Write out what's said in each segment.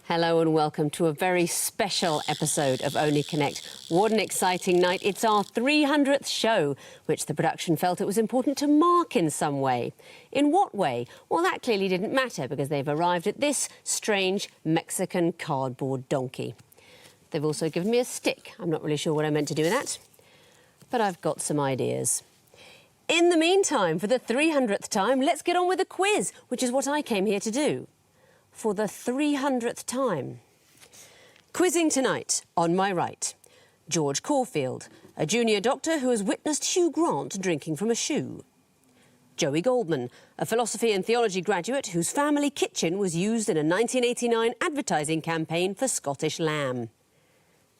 Hello and welcome to a very special episode of Only Connect. What an exciting night. It's our 300th show, which the production felt it was important to mark in some way. In what way? Well, that clearly didn't matter because they've arrived at this strange Mexican cardboard donkey. They've also given me a stick. I'm not really sure what I meant to do with that, but I've got some ideas. In the meantime, for the 300th time, let's get on with the quiz, which is what I came here to do. For the 300th time. Quizzing tonight, on my right, George Caulfield, a junior doctor who has witnessed Hugh Grant drinking from a shoe. Joey Goldman, a philosophy and theology graduate whose family kitchen was used in a 1989 advertising campaign for Scottish lamb.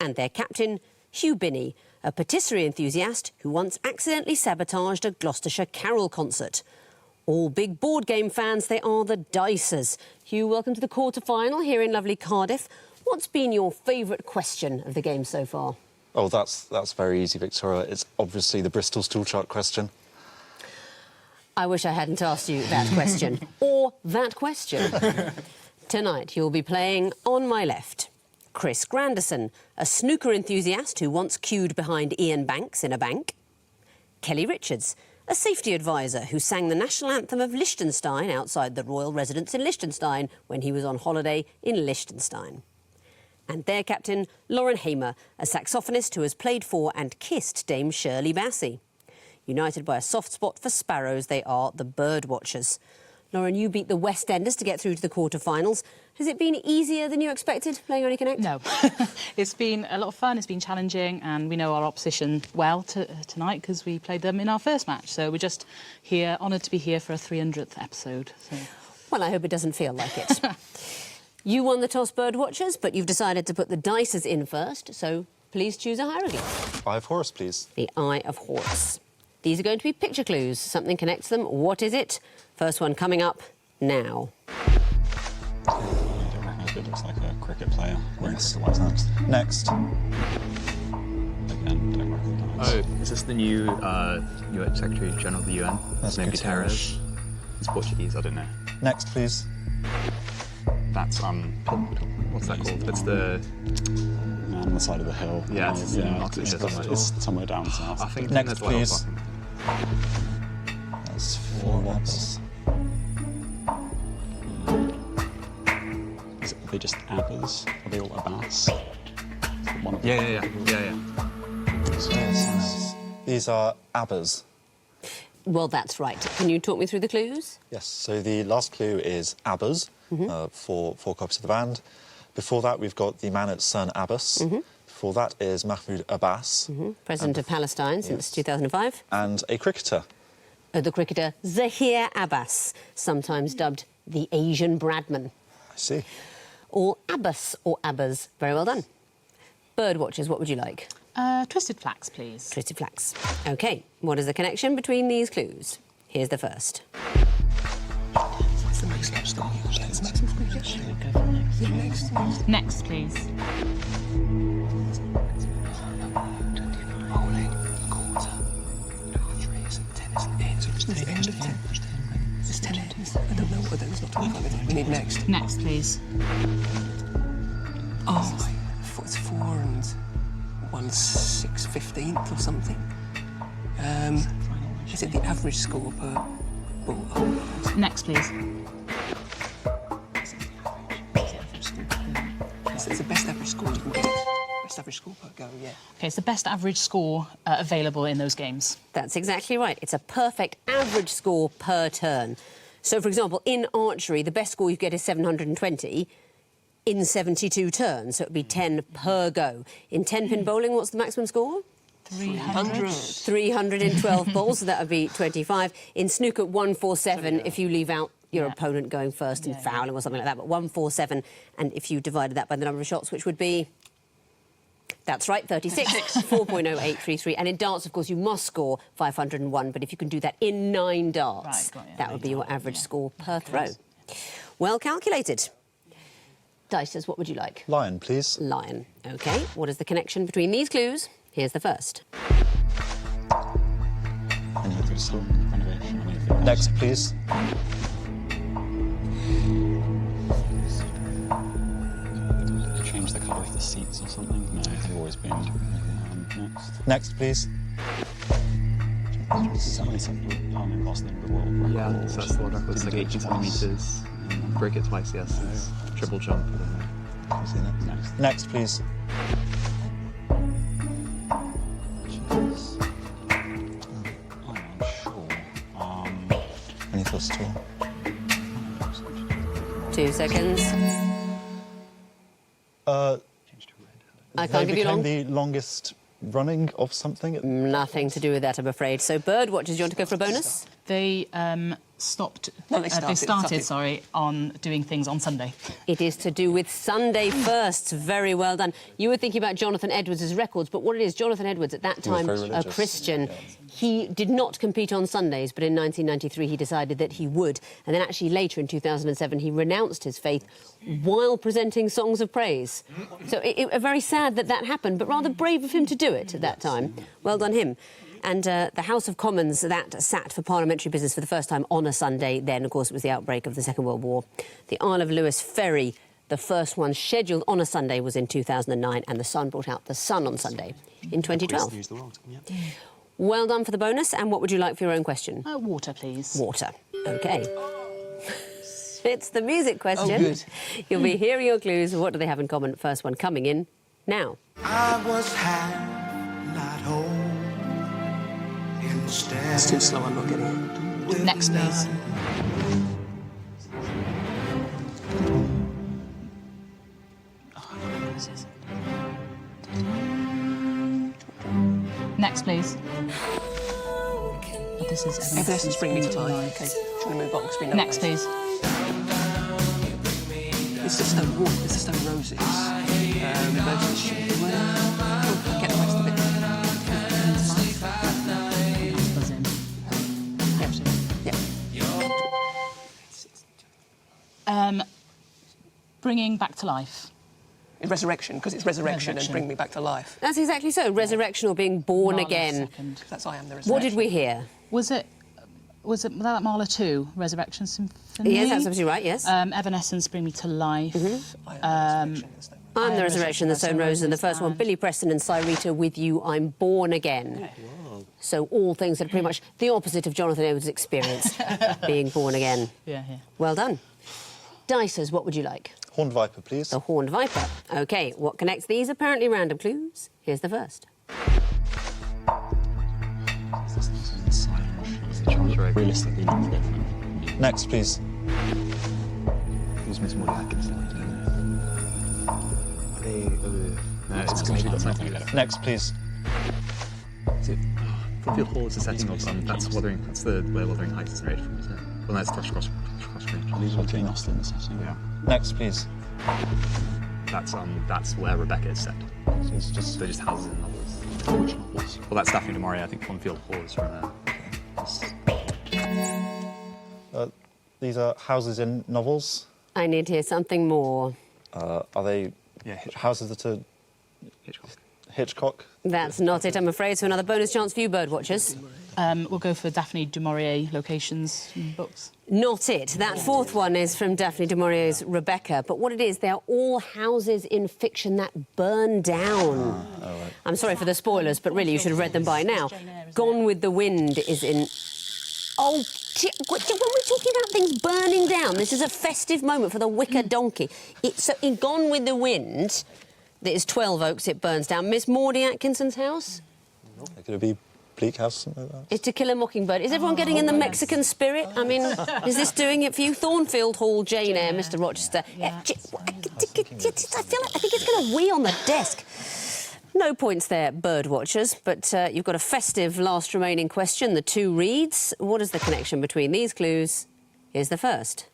And their captain, Hugh Binney, a patisserie enthusiast who once accidentally sabotaged a Gloucestershire carol concert. All big board game fans, they are the Dicers. Hugh, welcome to the quarter-final here in lovely Cardiff. What's been your favourite question of the game so far? Oh, that's very easy, Victoria. It's obviously the Bristol stool chart question. I wish I hadn't asked you that question. Or that question. Tonight, you'll be playing on my left. Chris Granderson, a snooker enthusiast who once queued behind Ian Banks in a bank. Kelly Richards, a safety advisor who sang the national anthem of Liechtenstein outside the royal residence in Liechtenstein when he was on holiday in Liechtenstein. And their captain, Lauren Hamer, a saxophonist who has played for and kissed Dame Shirley Bassey. United by a soft spot for sparrows, they are the bird watchers. Lauren, you beat the West Enders to get through to the quarter-finals. Has it been easier than you expected, playing Only Connect? No. It's been a lot of fun, it's been challenging, and we know our opposition well tonight because we played them in our first match. So we're just here, honoured to be here for a 300th episode. So. Well, I hope it doesn't feel like it. You won the toss, bird watchers, but you've decided to put the Dicers in first, so please choose a hieroglyph. Eye of Horus, please. The Eye of Horus. These are going to be picture clues. Something connects them. What is it? First one coming up now. It looks like a cricket player. Yes. What's next? Next. Again, don't recognise. Oh, is this the new Secretary General of the UN? That's His name Guterres. Guterres. It's Portuguese, I don't know. Next, please. That's, what's that called? It's the... Man on the side of the hill. Yeah, it's it's somewhere down south. I think Next, there's one please. up, That's four letters. Are they just abbas? Are they all abbas? One of Yeah. These are abbas. Well, that's right. Can you talk me through the clues? Yes, so the last clue is abbas, four copies of the band. Before that, we've got the man at Cern Abbas. Before that is Mahmoud Abbas. President of Palestine since 2005. And a cricketer. The cricketer Zahir Abbas, sometimes dubbed the Asian Bradman. I see. All Abbas or Abbas. Very well done. Bird watchers, what would you like? Twisted flax, please. Twisted flax. OK, what is the connection between these clues? Here's the first. Next, please. We need next. Next, please. Oh, it's 4 and 1 6/15th or something. Is it the average score per ball? Next, please. It's the best average score you can get. Best average score per go, yeah. OK, it's the best average score available in those games. That's exactly right. It's a perfect average score per turn. So, for example, in archery, the best score you get is 720 in 72 turns, so it would be 10 per go. In 10-pin bowling, what's the maximum score? 300. 312 balls, so that would be 25. In snooker, 147 if you leave out your opponent going first and fouling or something like that, but 147, and if you divided that by the number of shots, which would be... That's right, 36, 4.0833. And in darts, of course, you must score 501, but if you can do that in 9 darts, that would be your average score per throw. Well calculated. Dicers, what would you like? Lion, please. Lion. OK, what is the connection between these clues? Here's the first. Next, please. the seats or something? No, they've always been. Next, please. Is that when he set lost the world record? Yeah, so that's the world record. It's like 18 centimetres. Break it twice, yes. It's triple jump. Next, please. I'm unsure. Any thoughts at all? 2 seconds. I They can't give you became long. the longest running of something. Nothing to do with that, I'm afraid. So, bird watchers, do you want to go for a bonus? They stopped. No, they they started. started. Sorry, on doing things on Sunday. It is to do with Sunday firsts. Very well done. You were thinking about Jonathan Edwards' records, but what it is, Jonathan Edwards at that was time, very a religious. Christian, Yeah. he did not compete on Sundays, but in 1993 he decided that he would. And then actually later in 2007 he renounced his faith while presenting songs of praise. So very sad that that happened, but rather brave of him to do it at that time. Well done him. And the House of Commons, that sat for parliamentary business for the first time on a Sunday. Then, of course, it was the outbreak of the Second World War. The Isle of Lewis ferry, the first one scheduled on a Sunday, was in 2009, and the Sun brought out the Sun on Sunday in 2012. News the world. Yep. Well done for the bonus. And what would you like for your own question? Water, please. Water. OK. It's the music question. Oh, good. You'll be hearing your clues. What do they have in common? First one coming in now. I was half, not whole. Instead, It's too slow, I'm not getting it. Next, please. Next, please. Oh, this is Evanescence Bring Me to Life. Okay, trying to move on because we know Next, this. please. It's the Stone Roses. It's the Stone Roses. Roses should be well. Get the rest of it. Buzz in. Yeah. Bringing back to life. Resurrection, because it's resurrection and Resurrection. Bring Me Back to Life. That's exactly so. Resurrection or being born Marla again. second. That's I Am the Resurrection. What did we hear? Was it that Marla 2, Resurrection Symphony? Yes, that's absolutely right, yes. Evanescence, Bring Me to Life. I Am the Resurrection. There's no- I'm the I Resurrection, the Stone Roses, and the first one, and- Billy Preston and Cyrita with You, I'm Born Again. So all things that are pretty much the opposite of Jonathan Edwards' experience, being born again. Yeah, yeah. Well done. Dicers, what would you like? Horned Viper, please. The Horned Viper. OK, what connects these apparently random clues? Here's the first. Realistically, that's different. Next, please. Who's Miss Molly Atkins? Are they... no, it's maybe got something to do with it. Next, please. Is it... Footfield Hall is the setting of... that's Wuthering... That's the where Wuthering Heights is made from, isn't it? Well, that's Thrush Cross Green. These are between us in the setting. Yeah. Next, please. That's where Rebecca is set. So it's just... They're just houses in novels. Which novels? Well, that's Daphne du Maurier. I think Footfield Hall is from These are houses in novels. I need to hear something more. Are they Yeah, Hitchcock. houses that are Hitchcock. Hitchcock? That's not it, I'm afraid. So another bonus chance for you, bird watchers. We'll go for Daphne du Maurier locations and books. Not it. That fourth one is from Daphne du Maurier's Rebecca. But what it is, they're all houses in fiction that burn down. I'm sorry for the spoilers, but really you should have read them by now. Gone with the Wind is in... Oh, when we're talking about things burning down, this is a festive moment for the wicker donkey. So in Gone with the Wind, there's 12 Oaks, it burns down. Miss Maudie Atkinson's house? Could it be Bleak House, something like that? It's To Kill a Mockingbird. Is everyone getting in the Mexican spirit? I mean, is this doing it for you? Thornfield Hall, Jane Eyre, Mr. Rochester. I think it's going to wee on the desk. No points there, bird watchers, but you've got a festive last remaining question. The two reads. What is the connection between these clues? Here's the first.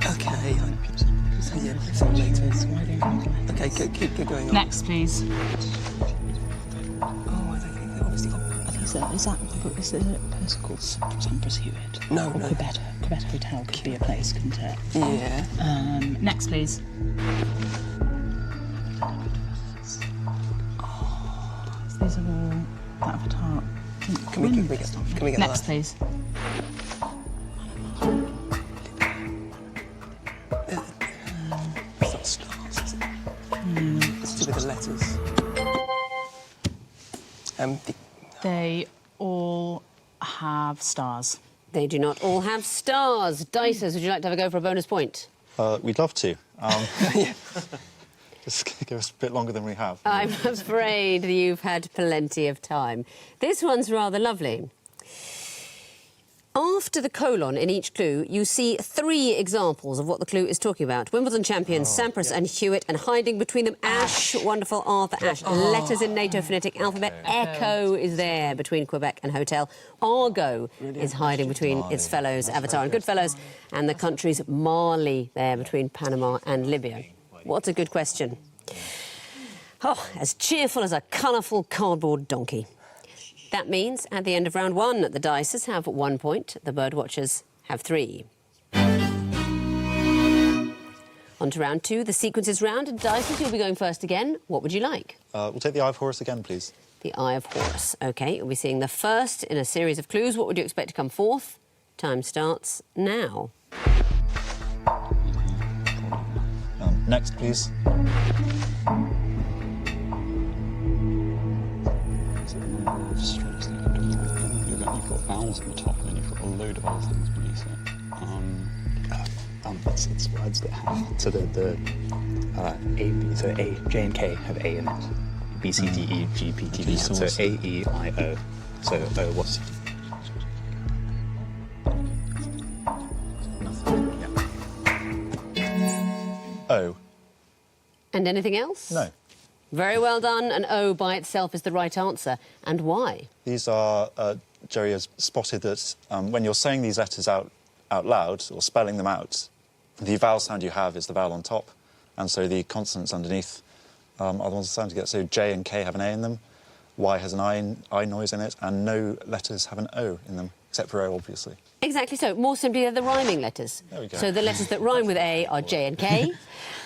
Okay. Yeah, some later. Okay, keep going on. Next, please. Oh, I don't think they obviously got... Is it a place called Sampras Hewitt? No, Or no. Quebec Hotel could be a place, couldn't it? Yeah. Next, please. These are all Avatar. Can we get Next, that? please. It's not stars, is it? letters. They all have stars. They do not all have stars. Dicers, would you like to have a go for a bonus point? We'd love to. Just give us a bit longer than we have. I'm afraid you've had plenty of time. This one's rather lovely. After the colon in each clue, you see 3 examples of what the clue is talking about. Wimbledon champions, Sampras and Hewitt, and hiding between them, Ash, wonderful Arthur Ashe. Letters in NATO phonetic alphabet. Echo is there between Quebec and Hotel. Argo is hiding between its fellows, Avatar and Goodfellows, and the countries Mali there between Panama and Libya. What a good question. Oh, as cheerful as a colourful cardboard donkey. That means, at the end of round 1, the Dicers have 1 point, the Birdwatchers have 3. On to round 2, the sequences round. Dicers, you'll be going first again. What would you like? We'll take the Eye of Horus again, please. The Eye of Horus. OK, you'll be seeing the first in a series of clues. What would you expect to come forth? Time starts now. Next, please. You've got vowels at the top, and then you've got a load of other things beneath it. It's words that have so so A, J and K have A in it. B, C, D, E, G, P, T, V. So A, E, I, O. So O, what's O. And anything else? No. Very well done. An O by itself is the right answer. And why? These are, Jerry has spotted that when you're saying these letters out loud, or spelling them out, the vowel sound you have is the vowel on top, and so the consonants underneath are the ones that sound to get. So J and K have an A in them, Y has an I noise in it, and no letters have an O in them, except for O, obviously. Exactly so. More simply, they're the rhyming letters. There we go. So the letters that rhyme with A are J and K.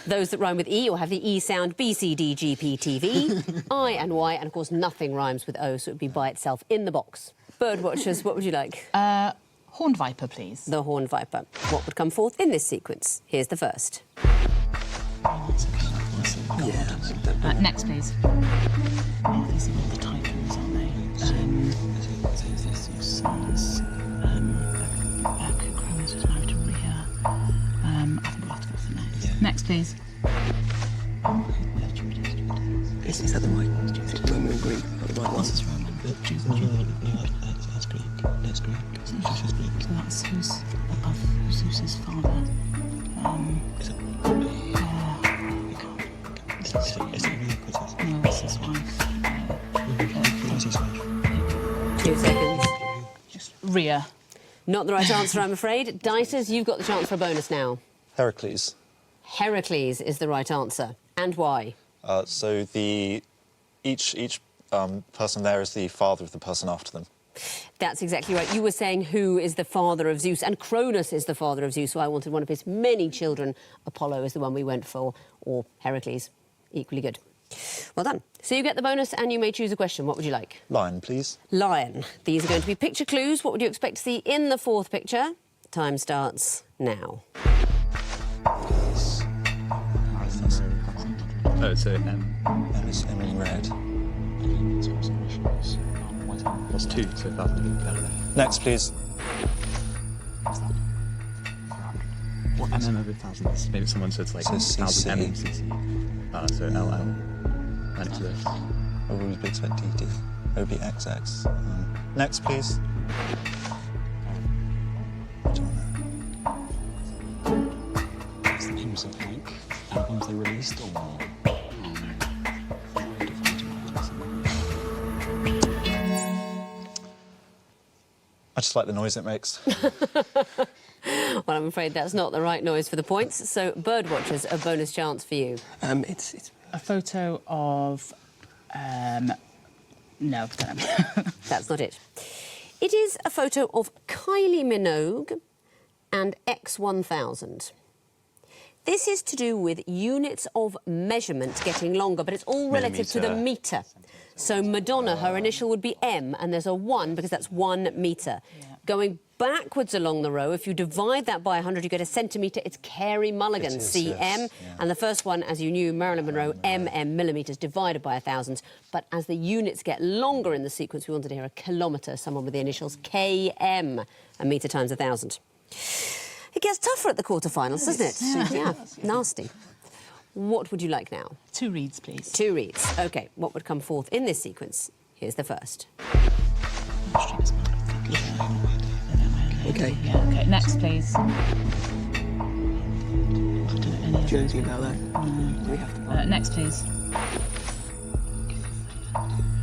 Those that rhyme with E or have the E sound, B, C, D, G, P, T, V, I and Y, and of course nothing rhymes with O, so it would be by itself in the box. Birdwatchers, what would you like? Horned viper, please. The horned viper. What would come forth in this sequence? Here's the first. Next, please. Oh, these are all the typos, aren't they? Chronos was married to Rhea. I think we'll have to go for next. Yeah. Next, please. Is that the right Roman and Greek? The right one? This is Roman. That's Greek. That's Greek. So that's who's above Zeus's father. Is it? Is it really Quizzes? No, that's his wife. His wife. 2 seconds. Rhea. Not the right answer, I'm afraid. Dicers, you've got the chance for a bonus now. Heracles. Heracles is the right answer. And why? So each person there is the father of the person after them. That's exactly right. You were saying who is the father of Zeus, and Cronus is the father of Zeus, so I wanted one of his many children. Apollo is the one we went for, or Heracles. Equally good. Well done. So you get the bonus, and you may choose a question. What would you like? Lion, please. Lion. These are going to be picture clues. What would you expect to see in the 4th picture? Time starts now. Oh, so M is in red. Plus 2, so 1,000. Next, please. What MM over thousands? Maybe someone says like So 1,000 CC. MMCC. So LL. And it's this. O would be expect DD. OBXX. Next, please. What's the names of like albums they released or? I just like the noise it makes. Well, I'm afraid that's not the right noise for the points, so Birdwatchers, a bonus chance for you. It's A photo of... no, don't know. That's not it. It is a photo of Kylie Minogue and X1000. This is to do with units of measurement getting longer, but it's all relative to the metre. So Madonna, her initial would be M, and there's a 1 because that's 1 metre. Going backwards along the row, if you divide that by 100, you get a centimetre. It's Carey Mulligan, CM. Yes, And the first one, as you knew, Marilyn Monroe, millimetres divided by 1,000. But as the units get longer in the sequence, we wanted to hear a kilometre, someone with the initials KM, a metre times 1,000. It gets tougher at the quarterfinals, doesn't it? Yeah, nasty. What would you like now? 2 reads, please. 2 reads. OK, what would come forth in this sequence? Here's the first. Okay. Yeah, OK. Next, please. Do you know anything about that? Do we have to... Next, please.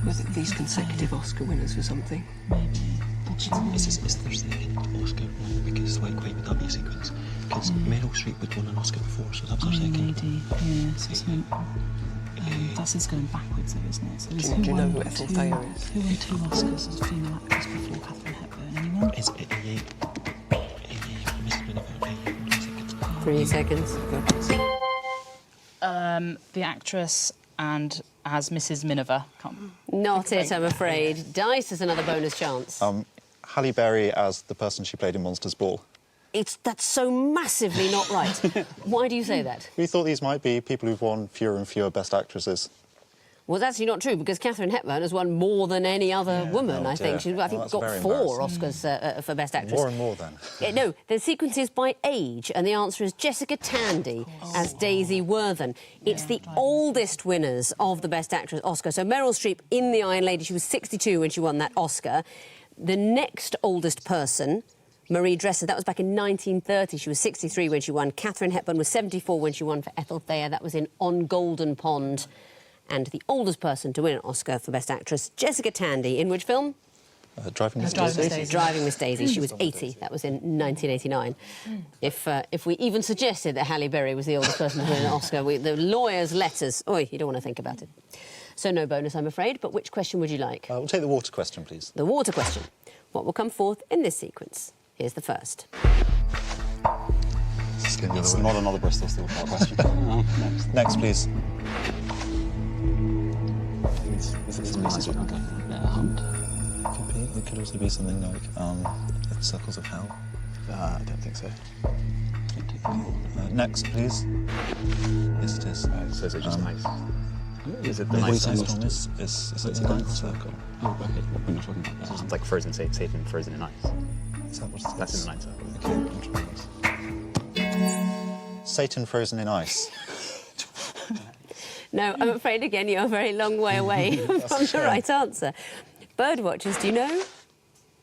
Was it these consecutive Oscar winners or something? Is there the Oscar one? Because, like, why would that be a sequence? Because Meryl Streep had won an Oscar before, so that was her second. Lady. Yeah, so something... That's just going backwards, though, isn't it? So Do you know who Ethel Thayer is? Who won 2 Oscars as a female actress before Katharine Hepburn? Anyone? Is it Mrs. Miniver? 3 seconds. The actress and as Mrs. Miniver. Not it, I'm afraid. Dice is another bonus chance. Halle Berry as the person she played in Monsters Ball. That's so massively not right. Why do you say that? We thought these might be people who've won fewer and fewer Best Actresses. Well, that's actually not true, because Katharine Hepburn has won more than any other woman, I think. She's got 4 Oscars for Best Actress. More and more, then. No, the sequence is by age, and the answer is Jessica Tandy as Daisy Worthen. It's the oldest winners of the Best Actress Oscar. So Meryl Streep in The Iron Lady, she was 62 when she won that Oscar. The next oldest person, Marie Dresser, that was back in 1930. She was 63 when she won. Katharine Hepburn was 74 when she won for Ethel Thayer. That was in On Golden Pond. And the oldest person to win an Oscar for Best Actress, Jessica Tandy, in which film? Driving Miss Daisy. Driving Miss Daisy. She was 80. That was in 1989. If we even suggested that Halle Berry was the oldest person to win an Oscar, the lawyer's letters, you don't want to think about it. So no bonus, I'm afraid, but which question would you like? We'll take the water question, please. The water question. What will come forth in this sequence? Here's the first. It's not another Bristol Steel Car question. Next, please. This is Mrs. Hunt. It could also be something like Circles of Hell. I don't think so. Next, please. Yes, it is. So is it just nice? Is it the Maybe nice Storm is it the ninth circle? Oh, okay. What were you talking about? It's like Frozen, Satan, Frozen in Ice. Is that what it is? That's in the ninth circle. Okay, I'm trying this. Satan frozen in ice. No, I'm afraid, again, you're a very long way away from the right answer. Birdwatchers, do you know?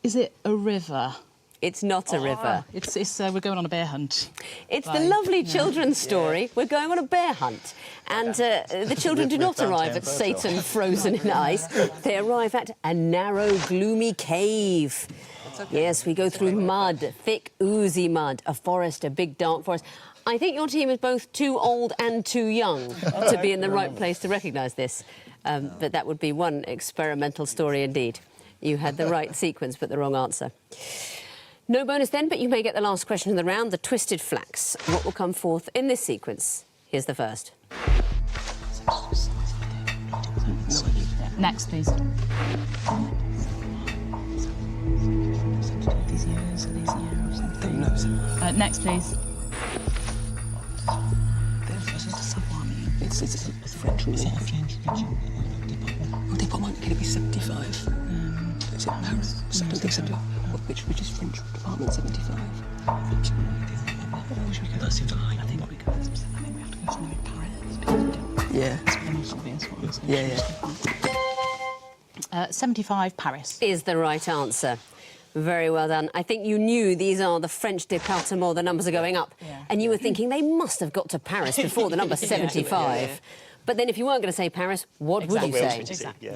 Is it a river? It's not a river. We're going on a bear hunt. It's the lovely children's story. We're going on a bear hunt. And the children do not arrive at Satan frozen in ice. They arrive at a narrow, gloomy cave. Yes, we go through mud, thick, oozy mud, a forest, a big, dark forest. I think your team is both too old and too young to be in the right place to recognise this. But that would be one experimental story indeed. You had the right sequence, but the wrong answer. No bonus then, but you may get the last question of the round, the twisted flax. What will come forth in this sequence? Here's the first. Next, please. Next, please. It's French, isn't it? Oh, department, can it be 75? Is it Paris? I don't think so. Which is French department 75? That seems a high. I think we have to go somewhere in Paris. Yeah. It's the most obvious one. Yeah. 75 Paris. Is the right answer. Very well done. I think you knew these are the French départements, the numbers are going up. And you were thinking they must have got to Paris before the number 75. But then if you weren't going to say Paris, what would you say? Exactly.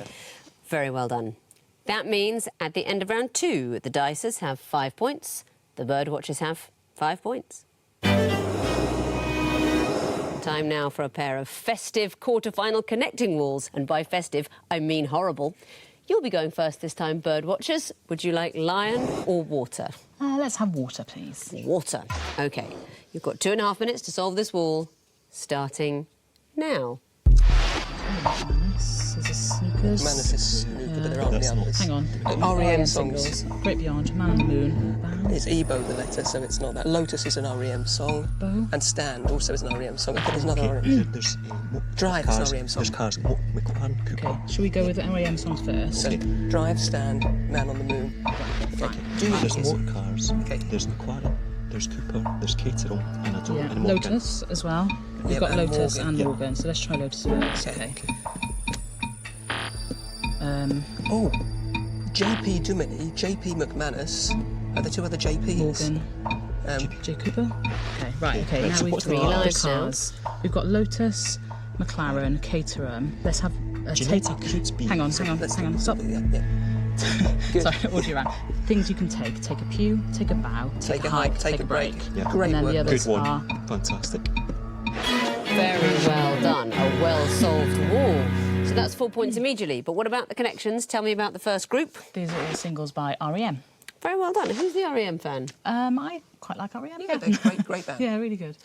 Very well done. That means at the end of round 2, the Dicers have 5 points, the Birdwatchers have 5 points. Time now for a pair of festive quarter-final connecting walls. And by festive, I mean horrible. You'll be going first this time, bird watchers. Would you like lion or water? Let's have water, please. Water. OK. You've got 2.5 minutes to solve this wall, starting now. Manus, there's a snookers. Manus is snooker, but there aren't the others. Hang on. REM songs. Singles. Great Beyond, Man on the Moon. Bow. It's Ebo, the letter, so it's not that. Lotus is an REM song. Bow. And Stand also is an REM song. I think there's another REM. There's Drive is an REM song. There's cars. McLaren, Cooper. OK, shall we go with the REM songs first? So Drive, Stand, Man on the Moon. Fine. There's motor cars. Okay. There's McLaren. There's Cooper. There's Caterham. And I don't. Yeah, and Morgan. Lotus as well. We've Yeah, got and Lotus Morgan. and Yeah. Morgan, so let's try Lotus first. Okay. Oh, JP Duminy, JP McManus. Are there two other JPs? Morgan. J. Cooper? OK, right, OK, Right, now so we've what's the got the lines now? cars. We've got Lotus, McLaren, Caterham. Let's have a take... Genetic could be- Hang on, Let's hang on, stop. Yeah, yeah. Good. Sorry, audio round. Things you can take. Take a pew, take a bow, Take a hike, take a break. Yeah. Great And then work. the others Good one. are... Fantastic. Very well done. A well-solved wall. So that's 4 points immediately. But what about the connections? Tell me about the first group. These are all singles by REM. Very well done. Who's the REM fan? I quite like REM. Yeah, they're great band. Yeah, really good.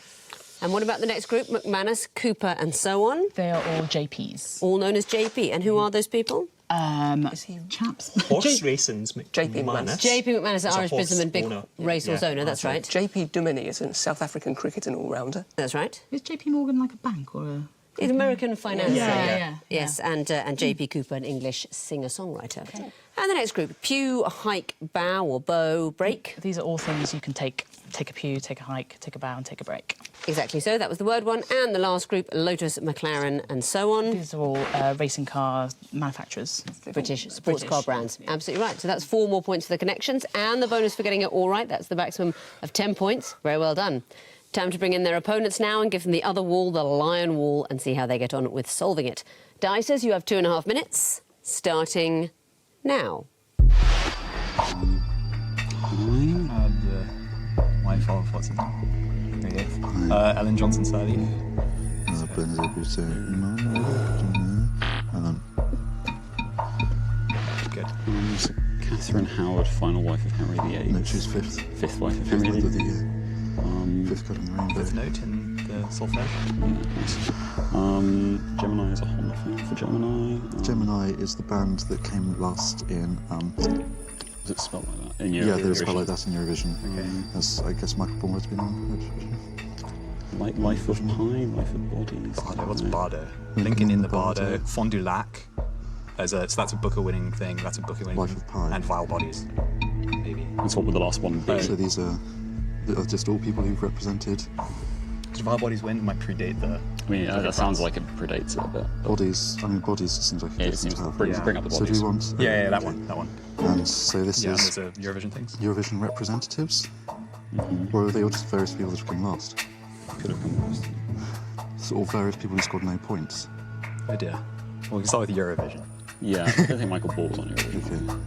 And what about the next group? McManus, Cooper and so on. They are all JPs. All known as JP. And who are those people? Is he Chaps. Horse racing's JP McManus. JP McManus, Is a Irish horse businessman, big owner. racehorse Yeah, owner. That's right. JP Duminy is a South African cricketing all-rounder. That's right. Is JP Morgan like a bank or a... He's American financier. Yeah. Yes, and JP Cooper, an English singer-songwriter. Okay. And the next group, pew, hike, bow or bow, break. These are all things you can take. Take a pew, take a hike, take a bow and take a break. Exactly so, that was the word one. And the last group, Lotus, McLaren and so on. These are all racing car manufacturers. British sports car brands. Absolutely right. So that's 4 more points for the connections and the bonus for getting it all right. That's the maximum of 10 points. Very well done. Time to bring in their opponents now and give them the other wall, the lion wall, and see how they get on with solving it. Dicers, you have 2.5 minutes, starting now. My fault, what's his name? Okay. Ellen Johnson Sirleaf. Good. So Catherine Howard, final wife of Henry VIII. No, she's fifth. Fifth wife of Fifth Henry wife of the VIII. year. Fifth cut in the rainbow. Fifth note in the solfege. Gemini is a homophone for Gemini. Gemini is the band that came last in. Is it spelled like that? In Yeah, there's a spell like Eurovision? that in Eurovision. Okay. As I guess Michael Bourne's been on Eurovision. Like Life of Pi, Life of Bodies. Bardo, what's No. Bardo? Lincoln in the Bardo. Fond du Lac. So that's a Booker-winning thing. That's a Booker-winning Life of Pi. And Vile Bodies, maybe. That's what would the last one be? So these are just all people who've represented Because Vile Bodies win, it might predate the... I mean, that sounds like it predates it a bit. but- bodies. I mean, bodies seems like a Yeah, good it thing seems to to have. bring up the So do bodies. we want? Yeah, that one. And so this Yeah, is there's a Eurovision things. Eurovision representatives, or are they all just various people that have come last? Could have come first. So all various people who scored no points. Oh dear. Well, we can start with Eurovision. Yeah, I don't think Michael Ball was on Eurovision.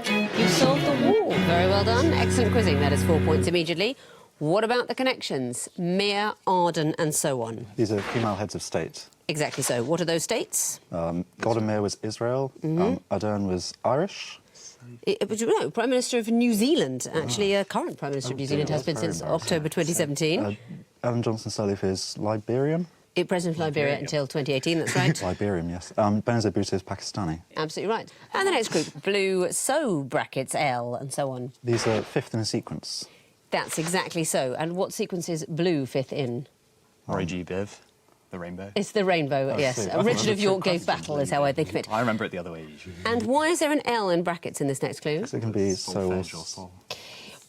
Okay. You solved the wall. Very well done. Excellent quizzing. That is 4 points immediately. What about the connections? Mir, Arden and so on. These are female heads of state. Exactly so. What are those states? Godamir was Israel. Ardern was Irish. No, Prime Minister of New Zealand. Actually, current Prime Minister of New Zealand has been since October 2017. Ellen Johnson Sirleaf is Liberian. President of Liberia until 2018, that's right. Liberian, yes. Benazir Bhutto is Pakistani. Absolutely right. And the next group, blue, so brackets L and so on. These are fifth in a sequence. That's exactly so. And what sequence is blue fifth in? R.A.G. Biv, the rainbow. It's the rainbow, yes. see. I Richard thought of York gave battle is how I think of it. I remember it the other way usually. And why is there an L in brackets in this next clue? So it can be so or Solfege or sol.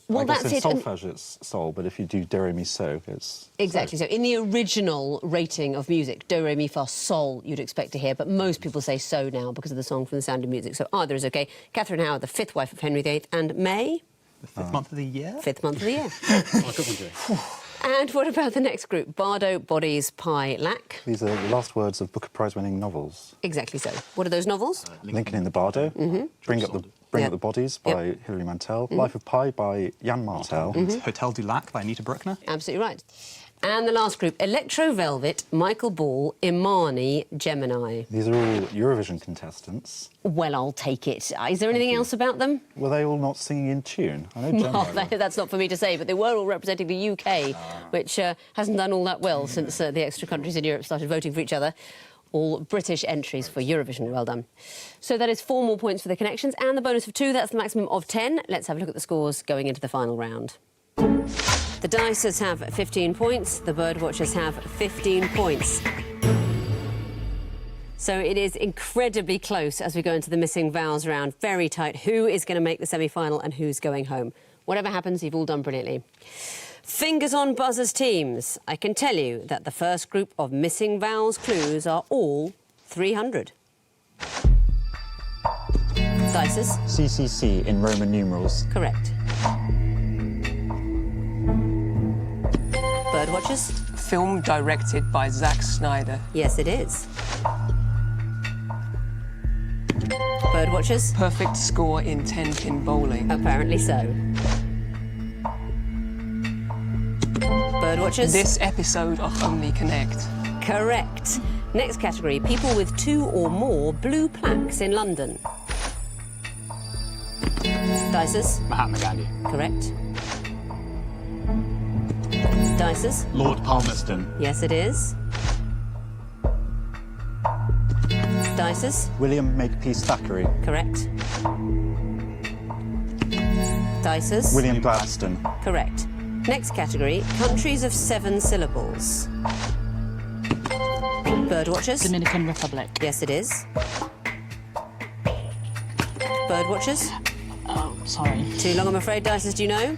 Well, I guess that's in it. And- solfege it's sol, but if you do do re mi so, it's Exactly so. In the original rating of music, do, re, mi, fa, sol, you'd expect to hear, but most people say so now because of the song from The Sound of Music. So either is OK. Catherine Howard, the fifth wife of Henry VIII, and May, The fifth month of the year? fifth month of the year. Oh, good one, Joe. And what about the next group? Bardo, Bodies, Pi, Lac. These are the last words of Booker Prize-winning novels. Exactly so. What are those novels? Lincoln in the Bardo, Bring Up Yep. the Bodies by Hilary Mantel, Life of Pi by Jan Martel. Hotel du Lac by Anita Bruckner. Absolutely right. And the last group, Electro Velvet, Michael Ball, Imani, Gemini. These are all Eurovision contestants. Well, I'll take it. Is there anything else about them? Were they all not singing in tune? I know Gemini Well, that's not for me to say, but they were all representing the UK, which hasn't done all that well since the extra countries in Europe started voting for each other. All British entries for Eurovision. Well done. So that is 4 more points for the connections and the bonus of 2. That's the maximum of 10. Let's have a look at the scores going into the final round. The Dicers have 15 points. The Birdwatchers have 15 points. So it is incredibly close as we go into the missing vowels round. Very tight. Who is going to make the semi-final and who's going home? Whatever happens, you've all done brilliantly. Fingers on buzzers, teams. I can tell you that the first group of missing vowels clues are all 300. Dicers? CCC in Roman numerals. Correct. Birdwatchers? Film directed by Zack Snyder. Yes, it is. Birdwatchers? Perfect score in 10-pin bowling. Apparently so. Birdwatchers? This episode of Only Connect. Correct. Next category, people with 2 or more blue plaques in London. Dicers? Mahatma Gandhi. Correct. Dicers? Lord Palmerston. Yes, it is. Dicers? William Makepeace Thackeray. Correct. Dicers? William Gladstone. Correct. Next category, countries of 7 syllables. Birdwatchers? Dominican Republic. Yes, it is. Birdwatchers? Oh, sorry. Too long, I'm afraid. Dicers, do you know?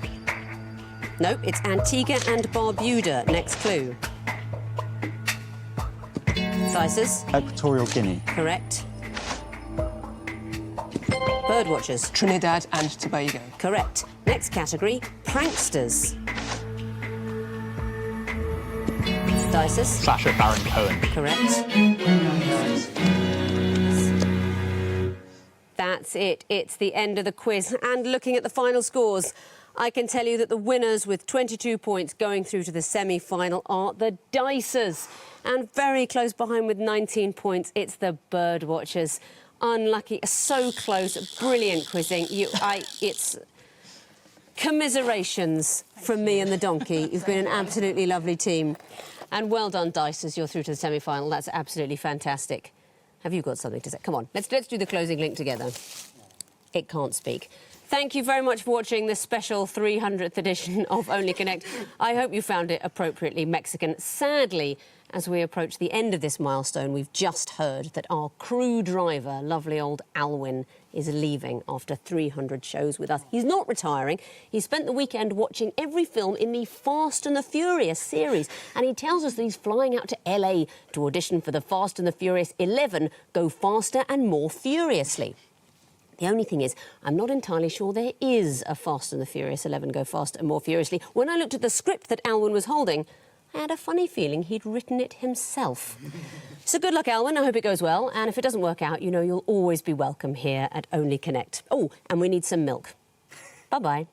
No, it's Antigua and Barbuda. Next clue. Dicers? Equatorial Guinea. Correct. Birdwatchers? Trinidad and Tobago. Correct. Next category, pranksters. Dicers? Sacha Baron Cohen. Correct. That's it. It's the end of the quiz. And looking at the final scores, I can tell you that the winners with 22 points going through to the semi-final are the Dicers. And very close behind with 19 points, it's the Birdwatchers. Unlucky. So close. Brilliant quizzing. It's commiserations from me and the donkey. You've been an absolutely lovely team. And well done, Dicers. You're through to the semi-final. That's absolutely fantastic. Have you got something to say? Come on, let's do the closing link together. It can't speak. Thank you very much for watching this special 300th edition of Only Connect. I hope you found it appropriately Mexican. Sadly, as we approach the end of this milestone, we've just heard that our crew driver, lovely old Alwyn, is leaving after 300 shows with us. He's not retiring. He spent the weekend watching every film in the Fast and the Furious series, and he tells us that he's flying out to LA to audition for the Fast and the Furious 11, Go Faster and More Furiously. The only thing is, I'm not entirely sure there is a Fast and the Furious 11, Go Faster and More Furiously. When I looked at the script that Alwyn was holding, I had a funny feeling he'd written it himself. So good luck, Alwyn. I hope it goes well. And if it doesn't work out, you know you'll always be welcome here at Only Connect. Oh, and we need some milk. Bye-bye.